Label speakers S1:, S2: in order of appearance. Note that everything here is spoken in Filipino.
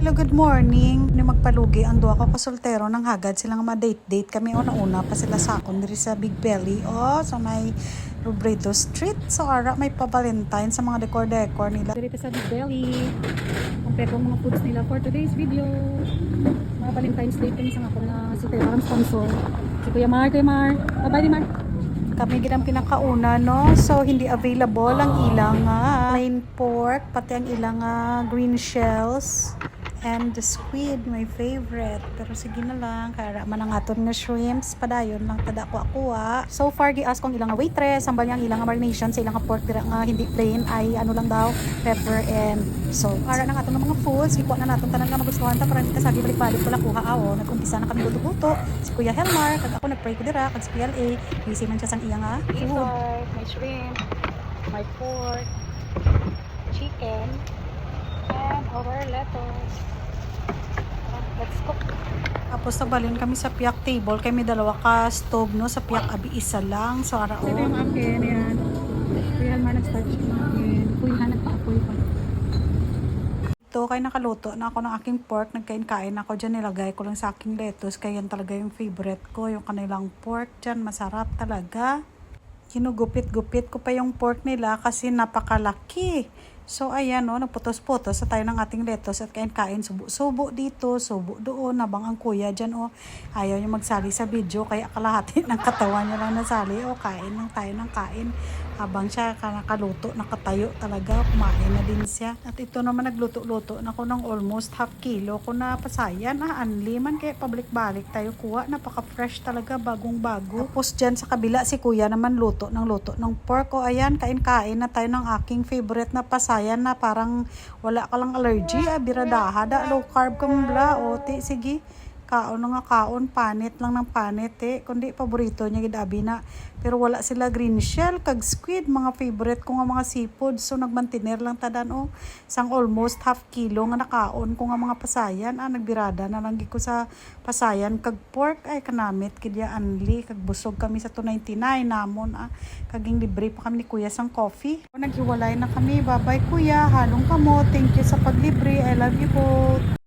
S1: Hello, good morning. Ni magpalugi ang duha ko kasoltero nang hagad silang ma-date kami una pa sila sa akon diri sa Big Belly sa may Robredo Street. So ara may pa-Valentine sa mga decor nila diri sa Big Belly. Kompleto ang mga foods nila for today's video. Mga Valentine's Day kami sa akon na si Terang sponsor. Si Kuya Mar. Bye-bye Mar. Kami ginang pinakauna so hindi available ang ilang plain pork pati ang ilang green shells and the squid, my favorite. Pero sige na lang, kaya man ang aton nga shrimps, padayon lang tada ko. So far, gi-ask kong ilang waitress, sambal niyang ilang marination sa ilang pork dira nga hindi plain, ay ano lang daw, pepper and salt. Para na aton ng mga foods, ikuha na natin tanan nga magustuhan ta, para hindi ta sabi balik-balik wala kuha nag-umpisa na kami luto-luto. Si Kuya Helmar, kag ako nag-pray ko dira, kag si PLA, busy man siya sang iyang food. My shrimp, my pork, chicken, and our lettuce. Let's cook. Tapos nagbalin kami sa piyak table. Kaya may dalawa ka stove sa piyak abi isa lang. So ara
S2: Ito yung akin. Ayan. Kuya man nag-start siya namin. Kuya nagpa-apoy pa.
S1: Ito kaya nakaluto na ako ng aking pork. Nagkain-kain ako dyan. Nilagay ko lang sa aking lettuce. Kaya yan talaga yung favorite ko. Yung kanilang pork dyan. Masarap talaga. Kinugupit-gupit ko pa yung pork nila kasi napakalaki. So ayan nagputos-putos sa tayo ng ating lettuce at kain-kain, subo-subo dito, subo doon, nabang ang kuya dyan ayaw niya magsali sa video kaya kalahati ng katawan niya lang nasali kain lang tayo ng kain habang siya nakaluto, nakatayo talaga, kumain na din siya. At ito naman nagluto-luto na ko ng almost half kilo ko na pasayan, anli man kaya pabalik-balik tayo kuha, napaka-fresh talaga, bagong-bago. Tapos dyan sa kabila si kuya naman luto ng pork ayan, kain-kain na tayo ng aking favorite na pasayan na parang wala ka lang allergy, biradaha da, low carb kambla, sige, kaon na nga kaon, panit lang ng panit kundi paborito niya gidabi na, pero wala sila green shell kag squid, mga favorite ko nga mga seafood, so nagmantiner lang tadan sang almost half kilo nga nakaon ko nga mga pasayan, nagbirada na lang ko sa pasayan kag pork, ay kanamit kidya anli, kag busog kami sa 299 namon, kaging libre pa kami ni kuya sang coffee. Naghiwalay na kami, bye bye kuya, halong kamo, thank you sa paglibre, I love you po.